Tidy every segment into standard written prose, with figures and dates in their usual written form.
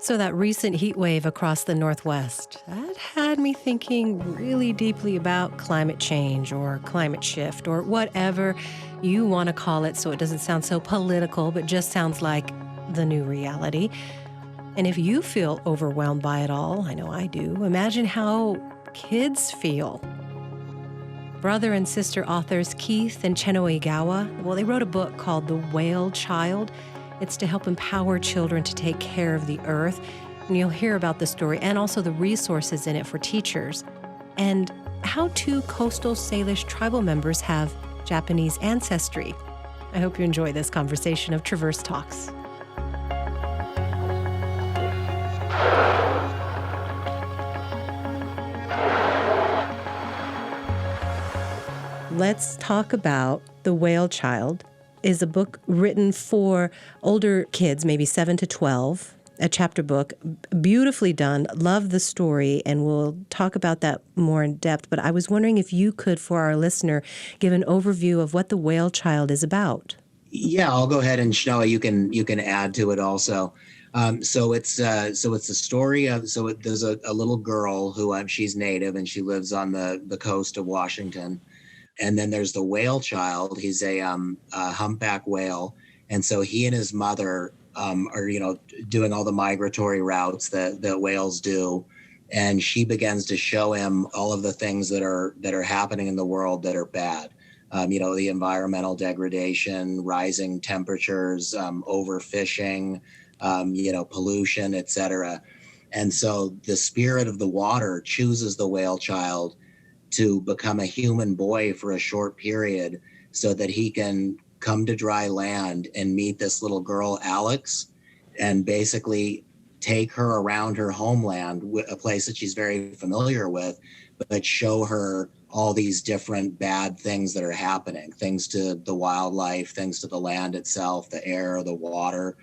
So that recent heat wave across the Northwest, that had me thinking really deeply about climate change or climate shift or whatever you want to call it so it doesn't sound so political, but just sounds like the new reality. And if you feel overwhelmed by it all, I know I do, imagine how kids feel. Brother and sister authors Keith and Chenoa Egawa, well, they wrote a book called The Whale Child. It's to help empower children to take care of the earth. And you'll hear about the story and also the resources in it for teachers. And how two coastal Salish tribal members have Japanese ancestry. I hope you enjoy this conversation of Traverse Talks. Let's talk about The Whale Child. Is a book written for older kids, maybe 7 to 12, a chapter book, beautifully done. Love the story, and we'll talk about that more in depth. But I was wondering if you could, for our listener, give an overview of what The Whale Child is about. Yeah, I'll go ahead, and Chenoa, you can add to it also. So it's a story of there's a little girl who she's native and she lives on the coast of Washington. And then there's the whale child. He's a humpback whale. And so he and his mother are, doing all the migratory routes that whales do. And she begins to show him all of the things that are happening in the world that are bad. The environmental degradation, rising temperatures, overfishing, pollution, et cetera. And so the spirit of the water chooses the whale child to become a human boy for a short period so that he can come to dry land and meet this little girl, Alex, and basically take her around her homeland, a place that she's very familiar with, but show her all these different bad things that are happening, things to the wildlife, things to the land itself, the air, the water.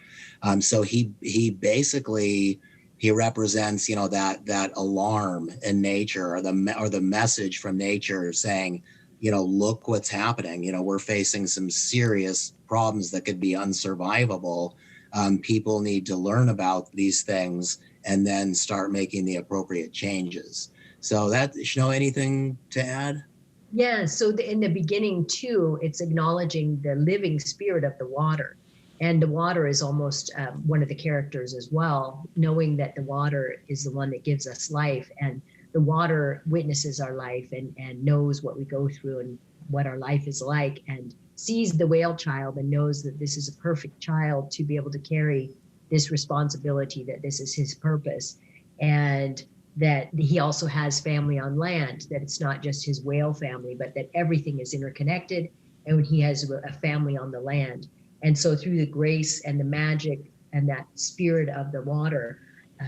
So he basically... he represents, that alarm in nature, or the message from nature saying, look what's happening. We're facing some serious problems that could be unsurvivable. People need to learn about these things and then start making the appropriate changes. So anything to add? Yeah. So in the beginning too, it's acknowledging the living spirit of the water. And the water is almost one of the characters as well, knowing that the water is the one that gives us life, and the water witnesses our life and knows what we go through and what our life is like, and sees the whale child and knows that this is a perfect child to be able to carry this responsibility, that this is his purpose, and that he also has family on land, that it's not just his whale family, but that everything is interconnected, and he has a family on the land. And so through the grace and the magic and that spirit of the water,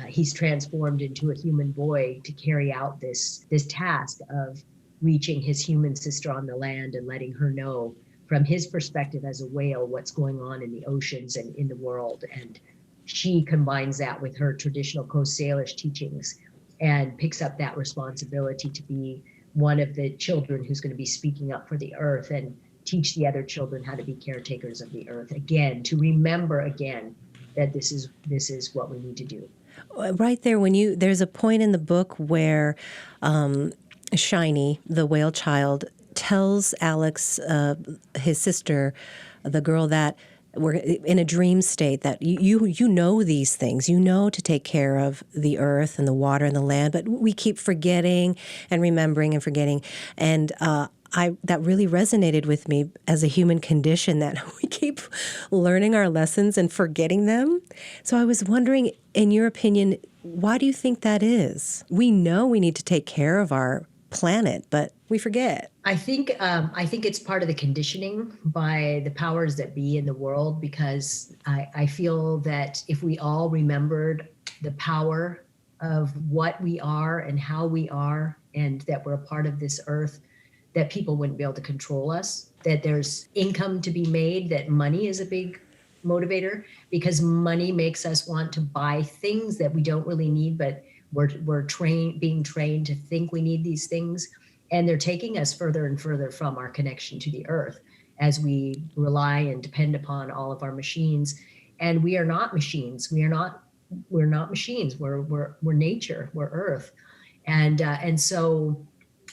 he's transformed into a human boy to carry out this task of reaching his human sister on the land and letting her know from his perspective as a whale what's going on in the oceans and in the world. And she combines that with her traditional Coast Salish teachings and picks up that responsibility to be one of the children who's going to be speaking up for the earth and teach the other children how to be caretakers of the earth again, to remember again that this is what we need to do. Right there, there's a point in the book where Shiny, the whale child, tells Alex, his sister, the girl, that we're in a dream state, that you know these things, to take care of the earth and the water and the land, but we keep forgetting and remembering and forgetting. And that really resonated with me as a human condition, that we keep learning our lessons and forgetting them. So I was wondering, in your opinion, why do you think that is? We know we need to take care of our planet, but we forget. I think it's part of the conditioning by the powers that be in the world, because I feel that if we all remembered the power of what we are and how we are, and that we're a part of this earth, that people wouldn't be able to control us, that there's income to be made, that money is a big motivator, because money makes us want to buy things that we don't really need, but we're being trained to think we need these things. And they're taking us further and further from our connection to the earth as we rely and depend upon all of our machines. And we are not machines. We are not we're not machines. We're nature. We're Earth, and so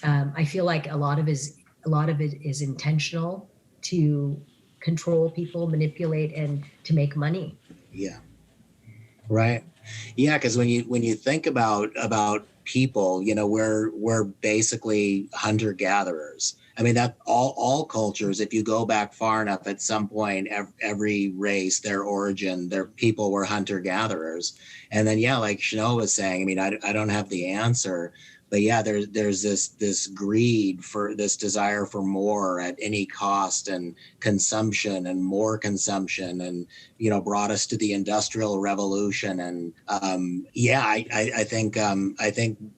I feel like a lot of it is intentional to control people, manipulate, and to make money. Yeah. Right. Yeah, because when you think about people, we're basically hunter gatherers. I mean, that all cultures, if you go back far enough, at some point, every race, their origin, their people were hunter gatherers. And then, yeah, like Chenoa was saying, I mean, I don't have the answer, but yeah, there's this greed, for this desire for more at any cost, and consumption and more consumption, and brought us to the Industrial Revolution. And I think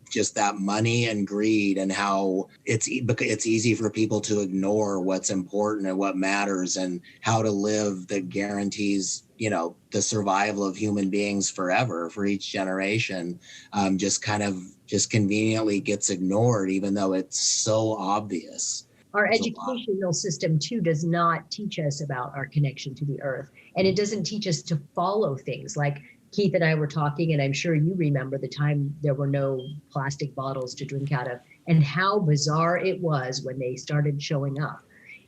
just that money and greed, and how it's easy for people to ignore what's important and what matters, and how to live that guarantees the survival of human beings forever for each generation, just conveniently gets ignored, even though it's so obvious. Our There's educational system too does not teach us about our connection to the earth, and it doesn't teach us to follow things. Like Keith and I were talking, and I'm sure you remember the time there were no plastic bottles to drink out of, and how bizarre it was when they started showing up.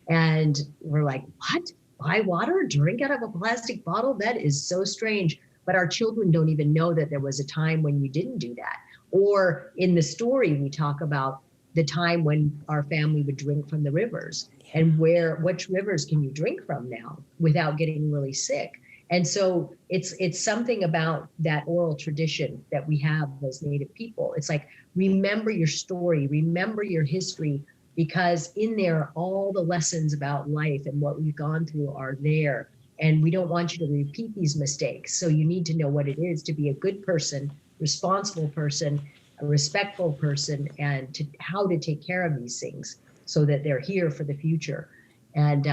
And we're like, what? Buy water, drink out of a plastic bottle? That is so strange. But our children don't even know that there was a time when you didn't do that. Or in the story, we talk about the time when our family would drink from the rivers, and which rivers can you drink from now without getting really sick? And so it's something about that oral tradition that we have as Native people. It's like, remember your story, remember your history, because in there, all the lessons about life and what we've gone through are there. And we don't want you to repeat these mistakes. So you need to know what it is to be a good person, responsible person, a respectful person, and how to take care of these things so that they're here for the future. And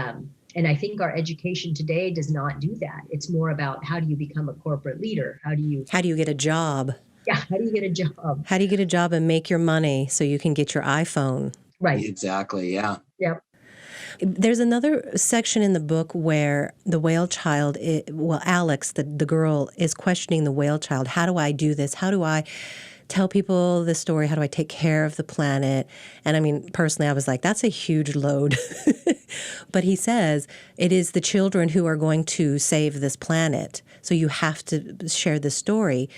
I think our education today does not do that. It's more about, how do you become a corporate leader? How do you get a job? Yeah, how do you get a job? How do you get a job and make your money so you can get your iPhone? Right. Exactly. Yeah. Yep. There's another section in the book where the whale child, Alex, the girl, is questioning the whale child. How do I do this? How do I tell people this story? How do I take care of the planet? And I mean, personally, I was like, that's a huge load. But he says, it is the children who are going to save this planet. So you have to share the story.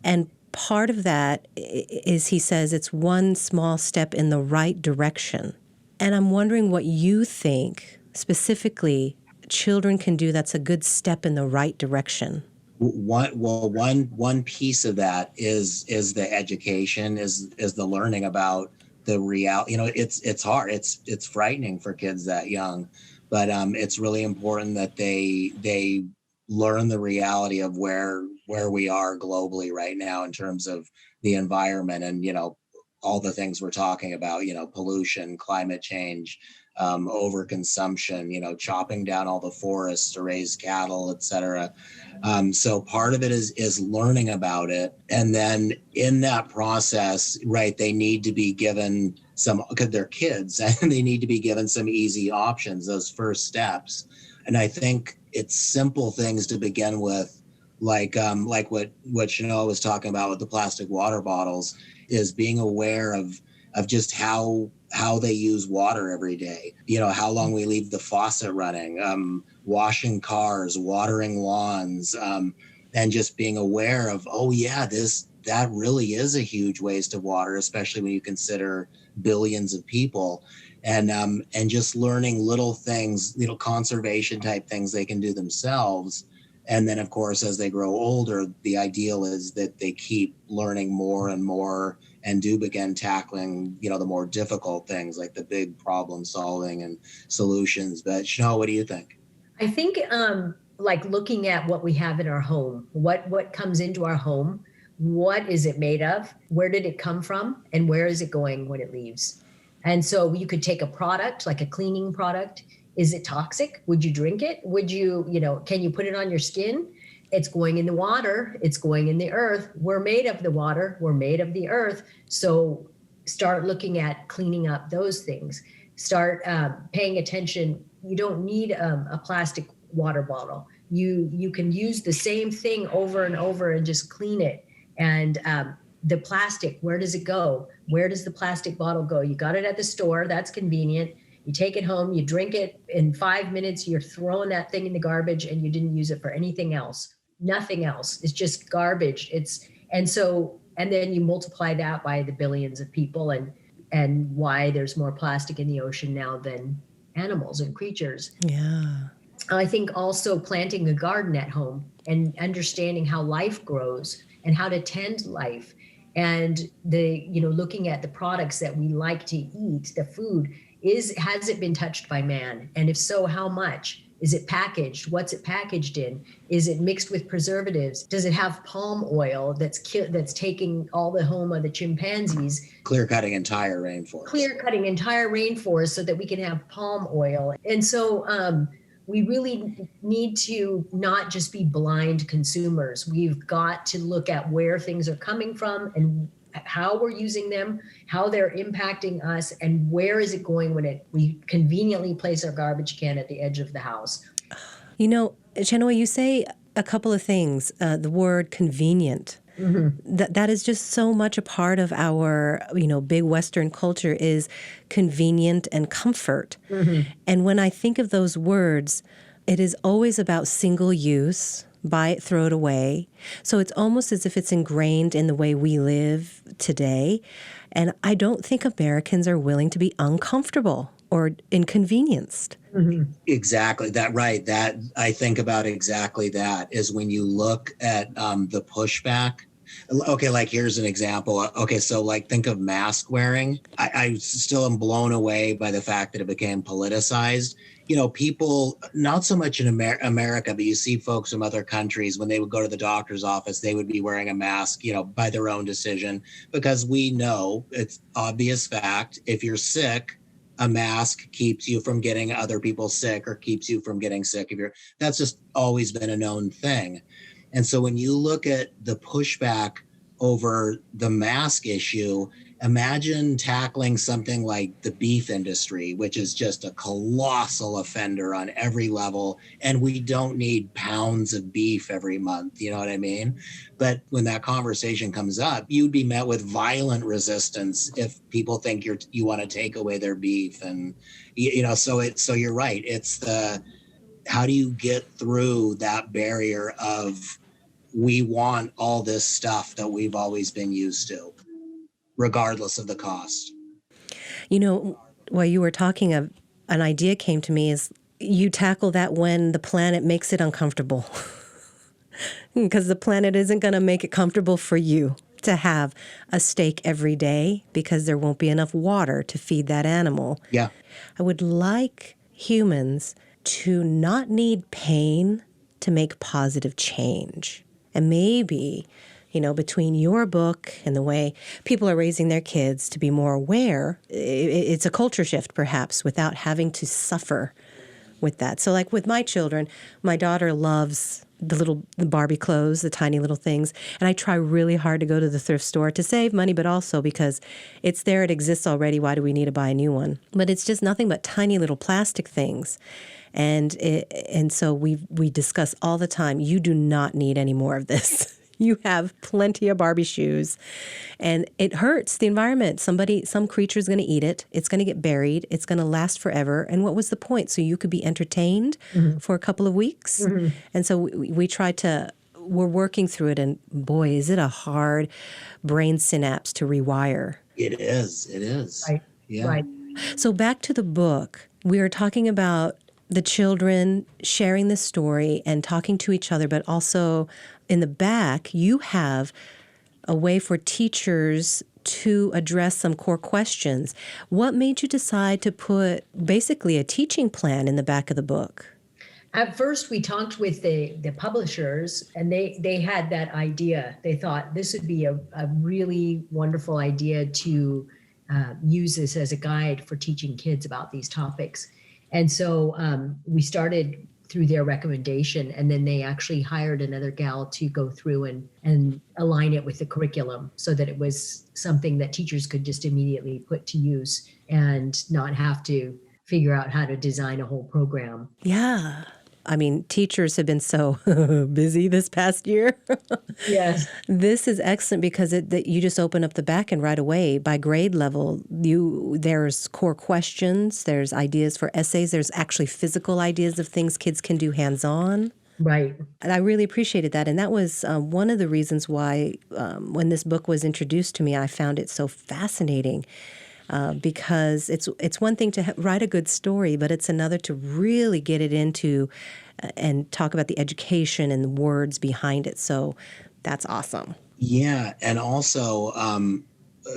And part of that is, he says, it's one small step in the right direction. And I'm wondering what you think specifically children can do that's a good step in the right direction. One piece of that is the education, is the learning about the reality. It's hard. It's frightening for kids that young, but it's really important that they learn the reality of where we are globally right now in terms of the environment, and all the things we're talking about, pollution, climate change, overconsumption, chopping down all the forests to raise cattle, et cetera. So part of it is learning about it. And then in that process, right, they need to be given because they're kids, and they need to be given some easy options, those first steps. And I think it's simple things to begin with, like what Chenoa was talking about with the plastic water bottles, is being aware of just how they use water every day. How long we leave the faucet running, washing cars, watering lawns, and just being aware of, oh yeah, that really is a huge waste of water, especially when you consider billions of people. And just learning little things, conservation type things they can do themselves. And then, of course, as they grow older, the ideal is that they keep learning more and more, and do begin tackling, the more difficult things, like the big problem solving and solutions. But Chenoa, what do you think? I think like looking at what we have in our home, what comes into our home, what is it made of, where did it come from, and where is it going when it leaves? And so you could take a product, like a cleaning product. Is it toxic? Would you drink it? Would you, can you put it on your skin? It's going in the water. It's going in the earth. We're made of the water. We're made of the earth. So start looking at cleaning up those things. Start paying attention. You don't need a plastic water bottle. you can use the same thing over and over and just clean it. And the plastic, where does it go? Where does the plastic bottle go? You got it at the store. That's convenient. You take it home, you drink it in 5 minutes, you're throwing that thing in the garbage, and you didn't use it for anything else. Nothing else. It's just garbage. And then you multiply that by the billions of people and why there's more plastic in the ocean now than animals and creatures. Yeah. I think also planting a garden at home and understanding how life grows and how to tend life, and looking at the products that we like to eat, the food, has it been touched by man? And if so, how much? Is it packaged? What's it packaged in? Is it mixed with preservatives? Does it have palm oil that's taking all the home of the chimpanzees? Clear-cutting entire rainforest so that we can have palm oil. And so we really need to not just be blind consumers. We've got to look at where things are coming from and how we're using them, how they're impacting us, and where is it going when we conveniently place our garbage can at the edge of the house. Chenoa, you say a couple of things. The word convenient. Mm-hmm. That is just so much a part of our, big Western culture, is convenient and comfort. Mm-hmm. And when I think of those words, it is always about single use. Buy it, throw it away. So it's almost as if it's ingrained in the way we live today. And I don't think Americans are willing to be uncomfortable or inconvenienced. Mm-hmm. Exactly. That I think about exactly that is when you look at the pushback. Okay, like here's an example. Okay, so like think of mask wearing. I still am blown away by the fact that it became politicized. People, not so much in America, but you see folks from other countries, when they would go to the doctor's office, they would be wearing a mask, by their own decision, because we know it's obvious fact. If you're sick, a mask keeps you from getting other people sick or keeps you from getting sick. That's just always been a known thing. And so when you look at the pushback over the mask issue, imagine tackling something like the beef industry, which is just a colossal offender on every level. And we don't need pounds of beef every month. You know what I mean? But when that conversation comes up, you'd be met with violent resistance if people think you want to take away their beef. And, so you're right. It's how do you get through that barrier of we want all this stuff that we've always been used to, regardless of the cost. While you were talking, an idea came to me is you tackle that when the planet makes it uncomfortable. Because the planet isn't going to make it comfortable for you to have a steak every day because there won't be enough water to feed that animal. Yeah. I would like humans to not need pain to make positive change. And maybe, between your book and the way people are raising their kids to be more aware, it's a culture shift perhaps without having to suffer with that. So like with my children, my daughter loves the Barbie clothes, the tiny little things. And I try really hard to go to the thrift store to save money, but also because it's there, it exists already. Why do we need to buy a new one? But it's just nothing but tiny little plastic things. And so we discuss all the time, you do not need any more of this. You have plenty of Barbie shoes, and it hurts the environment. Some creature is going to eat it. It's going to get buried. It's going to last forever. And what was the point? So you could be entertained mm-hmm. for a couple of weeks. Mm-hmm. And so we're working through it. And boy, is it a hard brain synapse to rewire. It is. Right. Yeah. Right. So back to the book, we are talking about the children sharing this story and talking to each other, but also in the back, you have a way for teachers to address some core questions. What made you decide to put basically a teaching plan in the back of the book? At first, we talked with the publishers, and they had that idea. They thought this would be a really wonderful idea to use this as a guide for teaching kids about these topics. And so we started through their recommendation, and then they actually hired another gal to go through and align it with the curriculum so that it was something that teachers could just immediately put to use and not have to figure out how to design a whole program. Yeah. I mean, teachers have been so busy this past year. Yes. This is excellent because that you just open up the back end right away by grade level. There's core questions, there's ideas for essays, there's actually physical ideas of things kids can do hands-on. Right. And I really appreciated that. And that was one of the reasons why when this book was introduced to me, I found it so fascinating. Because it's one thing to write a good story, but it's another to really get it into and talk about the education and the words behind it. So that's awesome. Yeah, and also,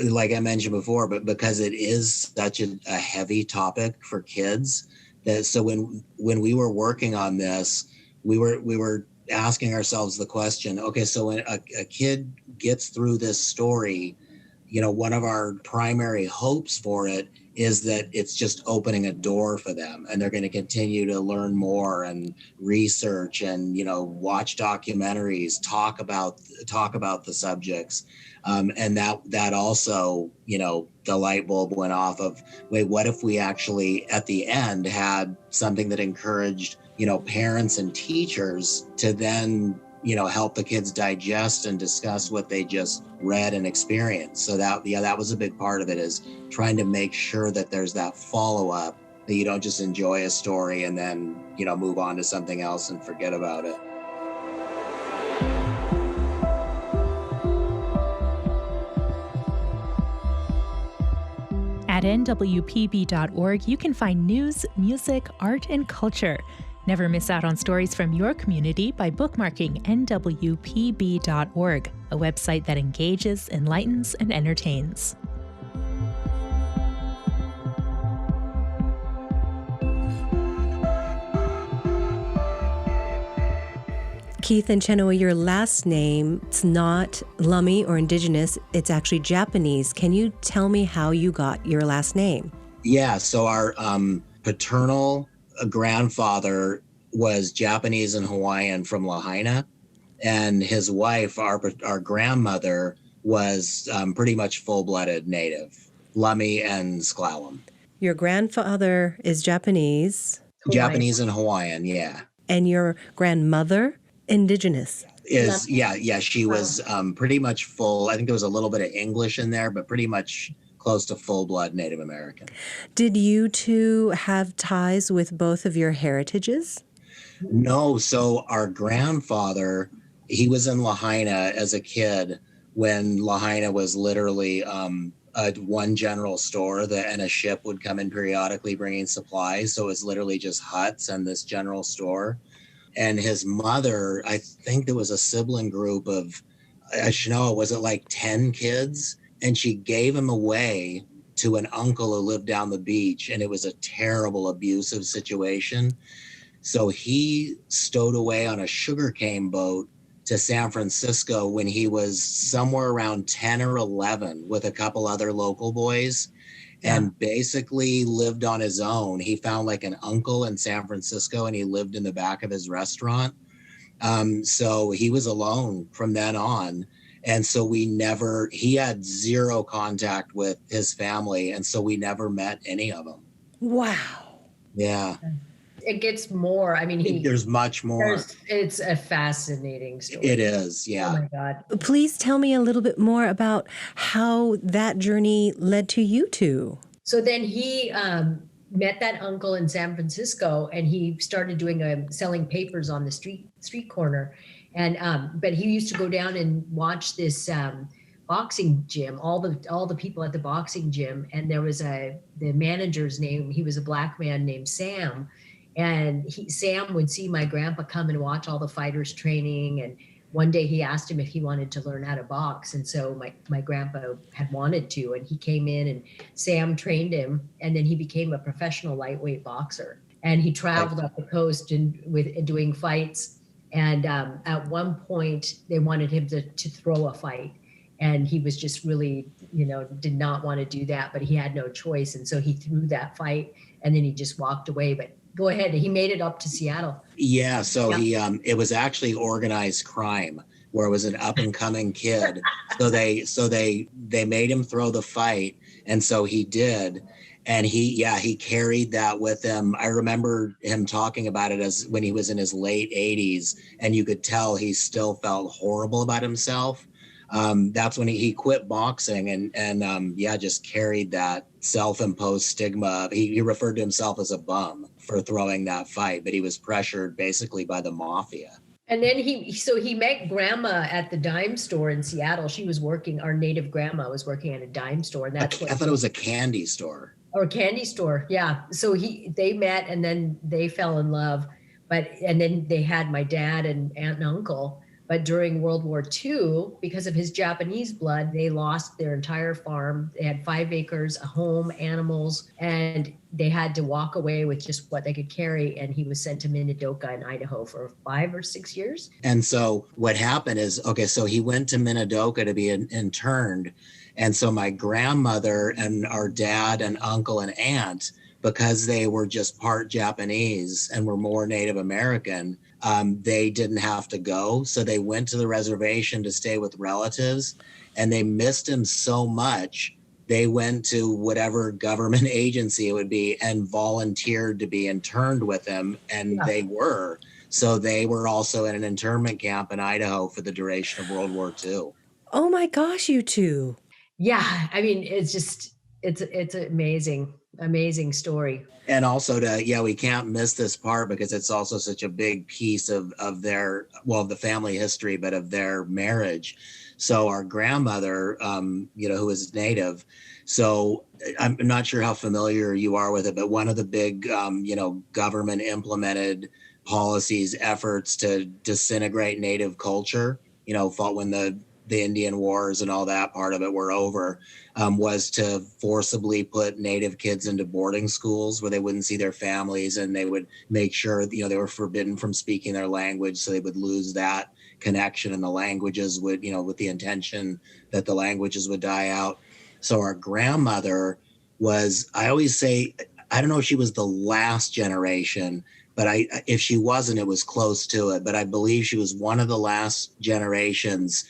like I mentioned before, but because it is such a heavy topic for kids, that so when we were working on this, we were asking ourselves the question, okay, so when a kid gets through this story, one of our primary hopes for it is that it's just opening a door for them, and they're going to continue to learn more and research and, watch documentaries, talk about the subjects. And that also, the light bulb went off of, wait, what if we actually at the end had something that encouraged, parents and teachers to then help the kids digest and discuss what they just read and experienced. So that was a big part of it, is trying to make sure that there's that follow-up, that you don't just enjoy a story and then, move on to something else and forget about it. At nwpb.org, you can find news, music, art, and culture. Never miss out on stories from your community by bookmarking nwpb.org, a website that engages, enlightens, and entertains. Keith and Chenoa, your last name, it's not Lummi or Indigenous, it's actually Japanese. Can you tell me how you got your last name? Yeah, so our paternal grandfather was Japanese and Hawaiian from Lahaina, and his wife, our grandmother, was pretty much full-blooded Native, Lummi and Sklallam. Your grandfather is Japanese. Japanese and Hawaiian, yeah. And your grandmother, Indigenous. She was pretty much full. I think there was a little bit of English in there, but pretty much close to full-blood Native American. Did you two have ties with both of your heritages? No, so our grandfather, he was in Lahaina as a kid when Lahaina was literally one general store, and a ship would come in periodically bringing supplies. So it was literally just huts and this general store. And his mother, I think there was a sibling group of, Chenoa, was it like 10 kids? And she gave him away to an uncle who lived down the beach. And it was a terrible, abusive situation. So he stowed away on a sugarcane boat to San Francisco when he was somewhere around 10 or 11 with a couple other local boys. And basically lived on his own. He found like an uncle in San Francisco, and he lived in the back of his restaurant. So he was alone from then on. And so he had zero contact with his family. And so we never met any of them. Wow. Yeah. It gets more. I mean, there's much more. It's a fascinating story. It is, yeah. Oh my God. Please tell me a little bit more about how that journey led to you two. So then he met that uncle in San Francisco, and he started doing selling papers on the street corner. And but he used to go down and watch this boxing gym, all the people at the boxing gym. And there was the manager's name. He was a black man named Sam. And Sam would see my grandpa come and watch all the fighters training. And one day he asked him if he wanted to learn how to box. And so my grandpa had wanted to, and he came in and Sam trained him. And then he became a professional lightweight boxer. And he traveled up the coast doing fights. And at one point they wanted him to throw a fight. And he was just really, did not want to do that, but he had no choice. And so he threw that fight, and then he just walked away. But go ahead. He made it up to Seattle. Yeah. So it was actually organized crime, where it was an up and coming kid. So they made him throw the fight. And so he did. And he carried that with him. I remember him talking about it as when he was in his late 80s, and you could tell he still felt horrible about himself. That's when he quit boxing and just carried that self-imposed stigma. He referred to himself as a bum for throwing that fight, but he was pressured basically by the mafia. And then he met grandma at the dime store in Seattle. She was working, our native grandma was working at a dime store. And I thought it was a candy store. Or a candy store, yeah. So they met and then they fell in love. And then they had my dad and aunt and uncle. But during World War II, because of his Japanese blood, they lost their entire farm. They had 5 acres, a home, animals, and they had to walk away with just what they could carry. And he was sent to Minidoka in Idaho for 5 or 6 years. And so what happened is, so he went to Minidoka to be interned. And so my grandmother and our dad and uncle and aunt, because they were just part Japanese and were more Native American, they didn't have to go. So they went to the reservation to stay with relatives, and they missed him so much. They went to whatever government agency it would be and volunteered to be interned with him. And they were. So they were also in an internment camp in Idaho for the duration of World War II. Oh my gosh, you two. Yeah, I mean, it's an amazing story. And also we can't miss this part because it's also such a big piece of the family history, but of their marriage. So our grandmother, who was Native. So I'm not sure how familiar you are with it, but one of the big, government implemented policies, efforts to disintegrate Native culture, fought when the Indian Wars and all that part of it were over, was to forcibly put Native kids into boarding schools where they wouldn't see their families, and they would make sure, they were forbidden from speaking their language, so they would lose that connection, and the languages would, with the intention that the languages would die out. So our grandmother was, I always say, I don't know if she was the last generation, but if she wasn't, it was close to it. But I believe she was one of the last generations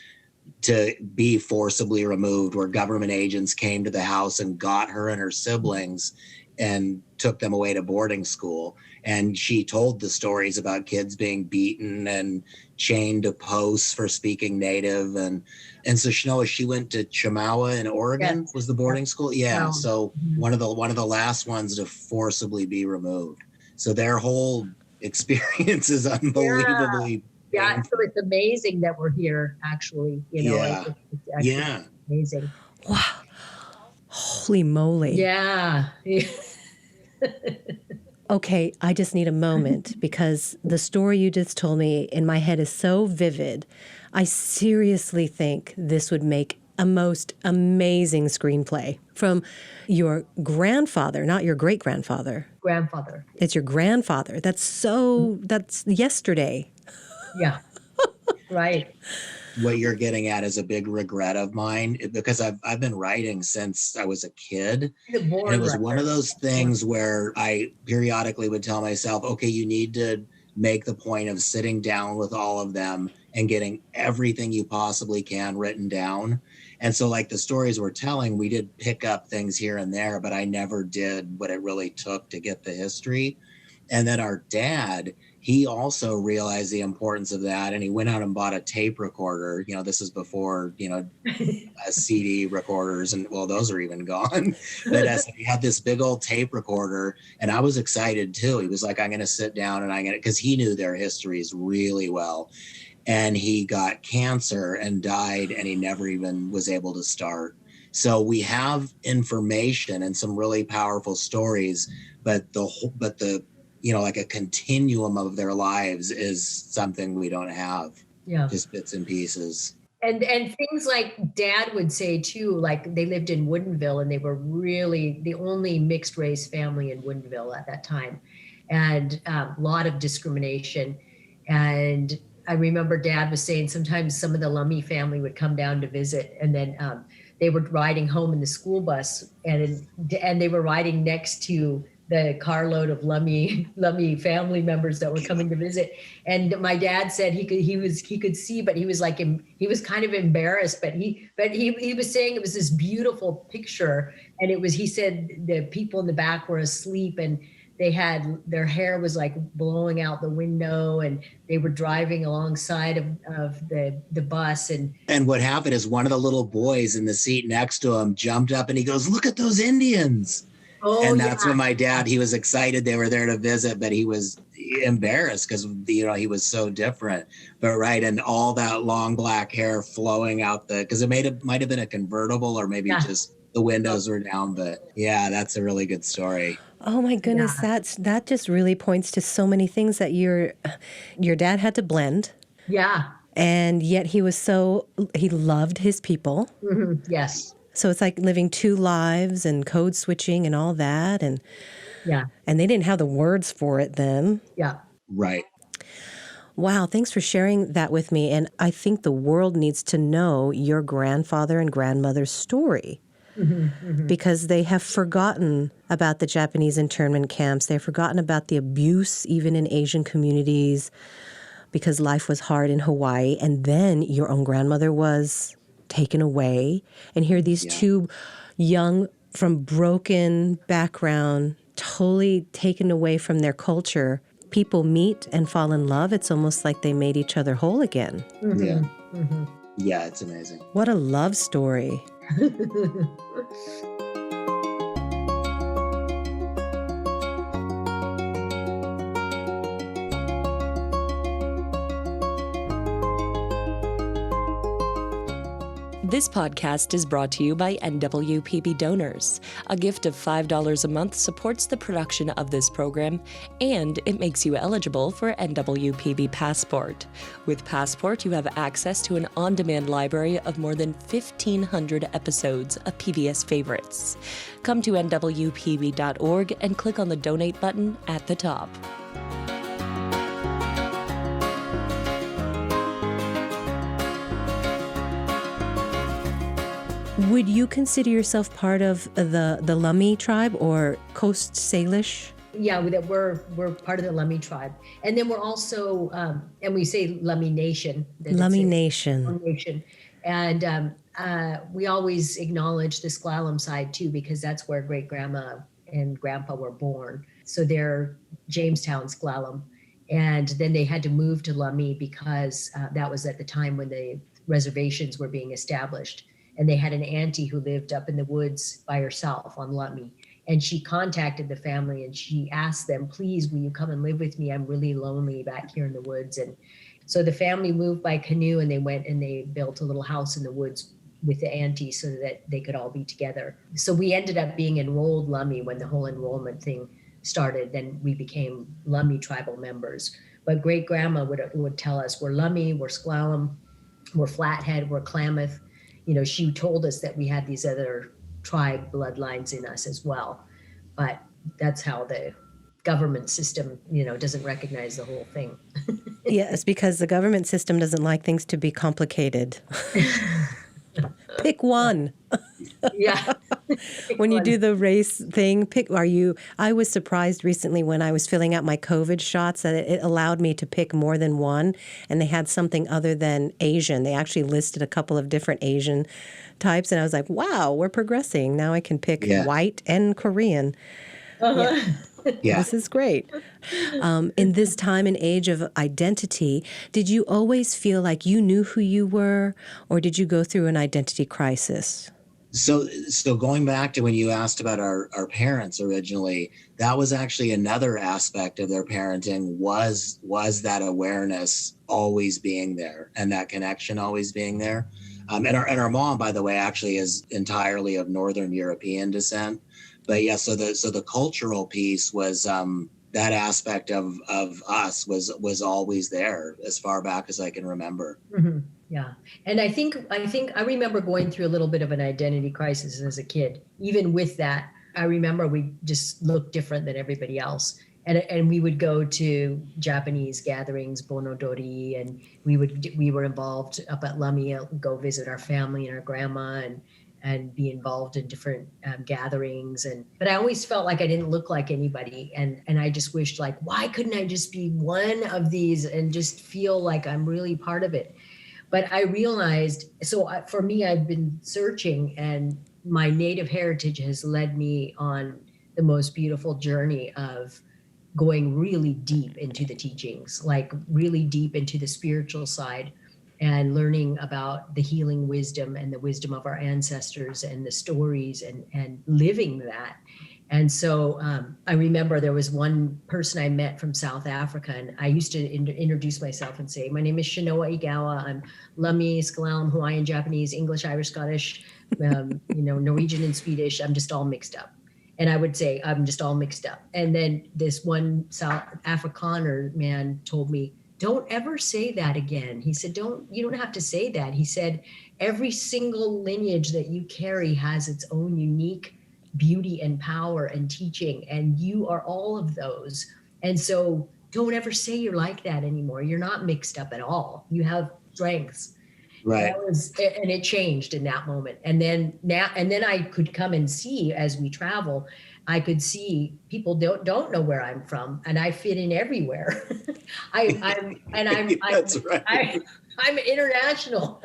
to be forcibly removed, where government agents came to the house and got her and her siblings and took them away to boarding school. And she told the stories about kids being beaten and chained to posts for speaking Native. And so Chenoa, she went to Chemawa in Oregon, was the boarding school. Yeah. Wow. So one of the last ones to forcibly be removed. So their whole experience is unbelievably Yeah, so it's amazing that we're here, actually. It's actually amazing. Wow. Holy moly. Yeah. Okay, I just need a moment because the story you just told me in my head is so vivid. I seriously think this would make a most amazing screenplay from your grandfather, not your great-grandfather. Grandfather. It's your grandfather. That's yesterday. Yeah, right. What you're getting at is a big regret of mine, because I've been writing since I was a kid. And it was one of those things where I periodically would tell myself, okay, you need to make the point of sitting down with all of them and getting everything you possibly can written down. And so like the stories we're telling, we did pick up things here and there, but I never did what it really took to get the history. And then our dad, he also realized the importance of that, and he went out and bought a tape recorder. This is before, CD recorders, and well, those are even gone. But he had this big old tape recorder, and I was excited too. He was like, I'm going to sit down and because he knew their histories really well. And he got cancer and died, and he never even was able to start. So we have information and some really powerful stories, but the like a continuum of their lives is something we don't have. Yeah. Just bits and pieces. And things like Dad would say too, like they lived in Woodinville and they were really the only mixed race family in Woodinville at that time, and a lot of discrimination. And I remember Dad was saying sometimes some of the Lummi family would come down to visit, and then they were riding home in the school bus, and they were riding next to the carload of Lummi family members that were coming to visit. And my dad said he could see, but he was like, he was kind of embarrassed, but he was saying it was this beautiful picture. And he said the people in the back were asleep and their hair was like blowing out the window, and they were driving alongside of the bus. And what happened is one of the little boys in the seat next to him jumped up and he goes, "Look at those Indians." Oh, and that's when my dad, he was excited they were there to visit, but he was embarrassed because, he was so different. But right, and all that long black hair flowing out because it might have been a convertible, or maybe just the windows were down. But yeah, that's a really good story. Oh my goodness, that just really points to so many things that your dad had to blend. Yeah. And yet he loved his people. Mm-hmm. Yes. So it's like living two lives and code switching and all that. And yeah. And they didn't have the words for it then. Yeah. Right. Wow, thanks for sharing that with me. And I think the world needs to know your grandfather and grandmother's story. Because they have forgotten about the Japanese internment camps. They've forgotten about the abuse, even in Asian communities, because life was hard in Hawaii. And then your own grandmother was taken away. And here these two young, from broken background, totally taken away from their culture, people meet and fall in love. It's almost like they made each other whole again. Mm-hmm. Yeah. Mm-hmm. Yeah, it's amazing. What a love story. This podcast is brought to you by NWPB donors. A gift of $5 a month supports the production of this program, and it makes you eligible for NWPB Passport. With Passport, you have access to an on-demand library of more than 1,500 episodes of PBS favorites. Come to nwpb.org and click on the donate button at the top. Would you consider yourself part of the Lummi tribe or Coast Salish? Yeah, we're part of the Lummi tribe. And then we're also, and we say Lummi Nation. Lummi Nation. And we always acknowledge the Sklallam side too, because that's where great grandma and grandpa were born. So they're Jamestown Sklallam. And then they had to move to Lummi because that was at the time when the reservations were being established. And they had an auntie who lived up in the woods by herself on Lummi. And she contacted the family and she asked them, "Please, will you come and live with me? I'm really lonely back here in the woods." And so the family moved by canoe and they went and they built a little house in the woods with the auntie so that they could all be together. So we ended up being enrolled Lummi when the whole enrollment thing started. Then we became Lummi tribal members. But great grandma would tell us, we're Lummi, we're Sklallam, we're Flathead, we're Klamath. She told us that we had these other tribe bloodlines in us as well. But that's how the government system, doesn't recognize the whole thing. Yes, because the government system doesn't like things to be complicated. Pick one. Yeah. When you do the race thing, I was surprised recently when I was filling out my COVID shots that it allowed me to pick more than one, and they had something other than Asian. They actually listed a couple of different Asian types, and I was like, wow, we're progressing. Now I can pick white and Korean. Uh-huh. Yeah. Yeah. This is great. In this time and age of identity, did you always feel like you knew who you were, or did you go through an identity crisis? So going back to when you asked about our parents originally, that was actually another aspect of their parenting was that awareness always being there and that connection always being there. And our mom, by the way, actually is entirely of Northern European descent. But yeah, so the cultural piece was that aspect of us was always there as far back as I can remember. Mm-hmm. Yeah. And I think I remember going through a little bit of an identity crisis as a kid. Even with that, I remember we just looked different than everybody else. And we would go to Japanese gatherings, Bonodori, and we were involved up at Lummi, go visit our family and our grandma. and be involved in different gatherings. But I always felt like I didn't look like anybody. And I just wished, like, why couldn't I just be one of these and just feel like I'm really part of it? But I realized, for me, I've been searching, and my Native heritage has led me on the most beautiful journey of going really deep into the teachings, like really deep into the spiritual side, and learning about the healing wisdom and the wisdom of our ancestors and the stories, and living that. And so I remember there was one person I met from South Africa, and I used to introduce myself and say, my name is Chenoa Egawa. I'm Lummi, Skalalem, Hawaiian, Japanese, English, Irish, Scottish, Norwegian and Swedish. I'm just all mixed up. And I would say, I'm just all mixed up. And then this one South Afrikaner man told me, don't ever say that again. He said, you don't have to say that. He said, every single lineage that you carry has its own unique beauty and power and teaching, and you are all of those. And so don't ever say you're like that anymore. You're not mixed up at all. You have strengths. Right. And it changed in that moment. And then I could come and see, as we travel, I could see people don't know where I'm from, and I fit in everywhere. That's right. I'm international.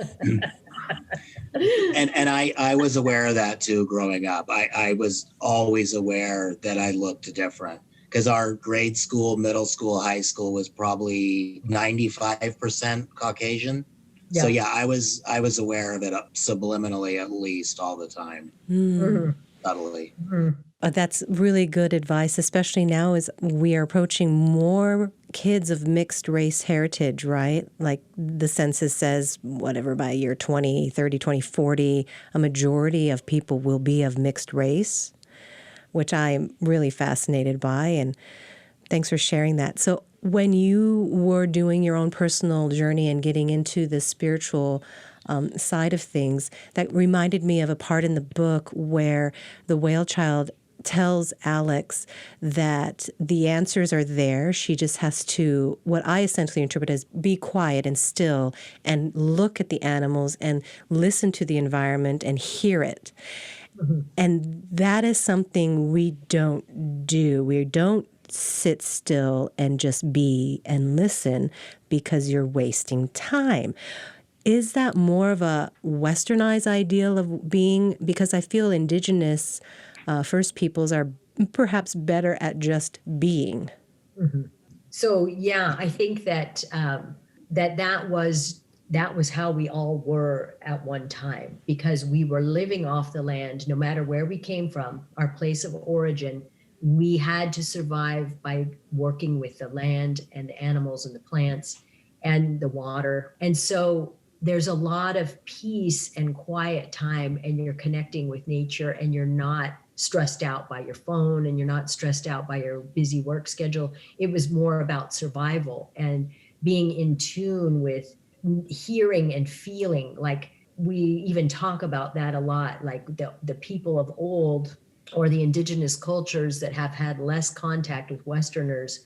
And I was aware of that too growing up. I was always aware that I looked different, because our grade school, middle school, high school was probably 95% Caucasian. Yeah. So yeah, I was aware of it subliminally, at least, all the time. Mm-hmm. Subtly. Mm-hmm. That's really good advice, especially now as we are approaching more kids of mixed race heritage, right? Like the census says, whatever, by year 2030, 2040, a majority of people will be of mixed race, which I'm really fascinated by. And thanks for sharing that. So when you were doing your own personal journey and getting into the spiritual side of things, that reminded me of a part in the book where the whale child tells Alex that the answers are there. She just has to, what I essentially interpret as, be quiet and still and look at the animals and listen to the environment and hear it. Mm-hmm. And that is something we don't do. We don't sit still and just be and listen, because you're wasting time. Is that more of a westernized ideal of being? Because I feel indigenous First Peoples are perhaps better at just being. Mm-hmm. So yeah, I think that that was how we all were at one time, because we were living off the land. No matter where we came from, our place of origin, we had to survive by working with the land and the animals and the plants and the water. And so there's a lot of peace and quiet time, and you're connecting with nature, and you're not stressed out by your phone, and you're not stressed out by your busy work schedule. It was more about survival and being in tune with hearing and feeling. Like we even talk about that a lot, like the people of old, or the indigenous cultures that have had less contact with Westerners,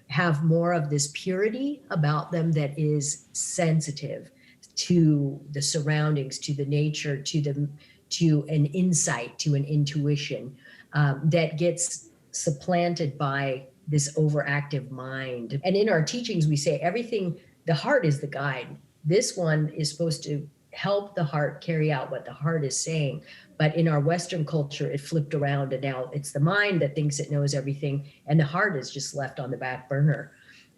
have more of this purity about them that is sensitive to the surroundings, to the nature, to an insight, to an intuition that gets supplanted by this overactive mind. And in our teachings, we say everything, the heart is the guide. This one is supposed to help the heart carry out what the heart is saying. But in our Western culture, it flipped around, and now it's the mind that thinks it knows everything, and the heart is just left on the back burner.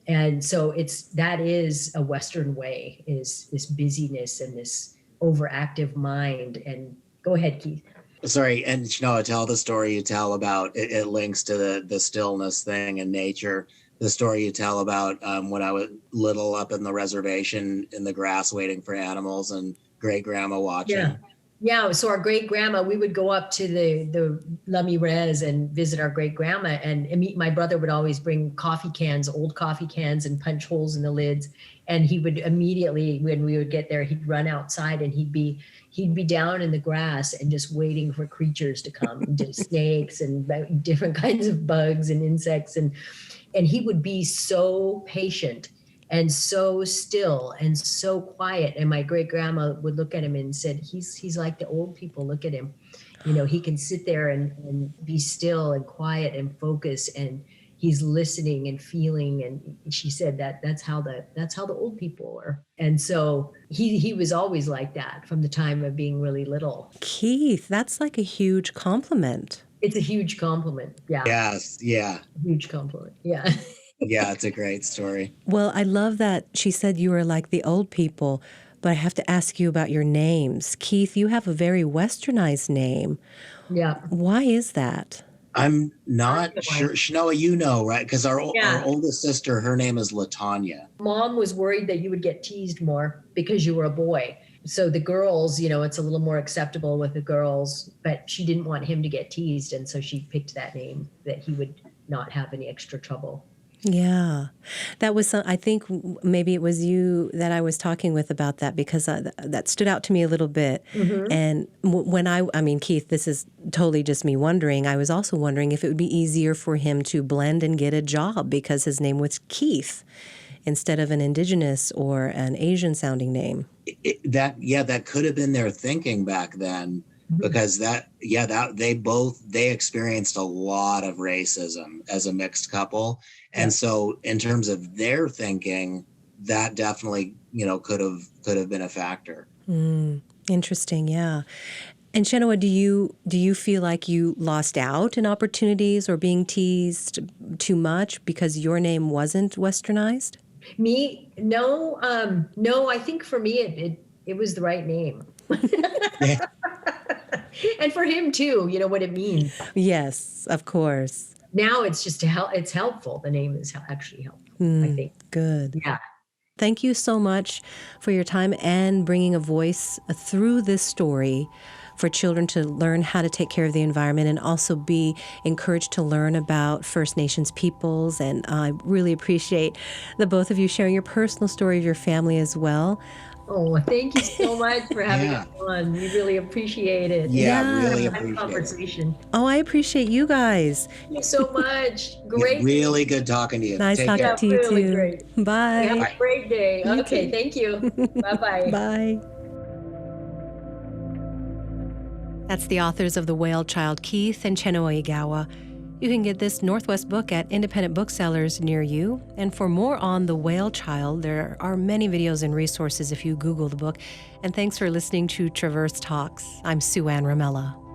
And so that is a Western way, is this busyness and this overactive mind. And go ahead, Keith. Sorry, and Chenoa, tell the story you tell about, it links to the stillness thing in nature. The story you tell about when I was little, up in the reservation in the grass waiting for animals, and great grandma watching. Yeah. So our great grandma, we would go up to the Lummi Res and visit our great grandma, and my brother would always bring coffee cans, old coffee cans, and punch holes in the lids. And he would immediately, when we would get there, he'd run outside, and he'd be down in the grass and just waiting for creatures to come, snakes and different kinds of bugs and insects. And he would be so patient. and so still and so quiet. And my great grandma would look at him and said, he's like the old people. Look at him. He can sit there and be still and quiet and focus, and he's listening and feeling. And she said that's how the old people are. And so he was always like that from the time of being really little. Keith, that's like a huge compliment. It's a huge compliment. Yeah. Yes. Yeah. Huge compliment. Yeah. Yeah. It's a great story. Well, I love that she said you were like the old people, but I have to ask you about your names. Keith, you have a very westernized name. Yeah. Why is that? I'm not sure. Chenoa, right? Because our oldest sister, her name is LaTanya. Mom was worried that you would get teased more because you were a boy. So the girls, it's a little more acceptable with the girls, but she didn't want him to get teased. And so she picked that name that he would not have any extra trouble. Yeah, that was I think maybe it was you that I was talking with about that, because that stood out to me a little bit. Mm-hmm. And when I mean, Keith, this is totally just me wondering. I was also wondering if it would be easier for him to blend and get a job because his name was Keith instead of an indigenous or an Asian sounding name. That could have been their thinking back then. Because they experienced a lot of racism as a mixed couple. And so in terms of their thinking, that definitely, could have been a factor. Interesting. Yeah. And Chenoa, do you feel like you lost out in opportunities or being teased too much because your name wasn't westernized? Me? No. No, I think for me, it was the right name. Yeah. And for him too, what it means. Yes, of course. Now it's just it's helpful. The name is actually helpful, I think. Good. Yeah. Thank you so much for your time and bringing a voice through this story for children to learn how to take care of the environment and also be encouraged to learn about First Nations peoples. And I really appreciate the both of you sharing your personal story of your family as well. Oh, thank you so much for having us on. We really appreciate it. Yeah, really appreciate conversation. Oh, I appreciate you guys. Thank you so much. Great. Yeah, really good talking to you. Nice talking to you really too. Great. Bye. Have a great day. Okay, thank you. Bye-bye. Bye. That's the authors of The Whale Child, Keith and Chenoa Egawa. You can get this Northwest book at independent booksellers near you. And for more on The Whale Child, there are many videos and resources if you Google the book. And thanks for listening to Traverse Talks. I'm Sueann Ramella.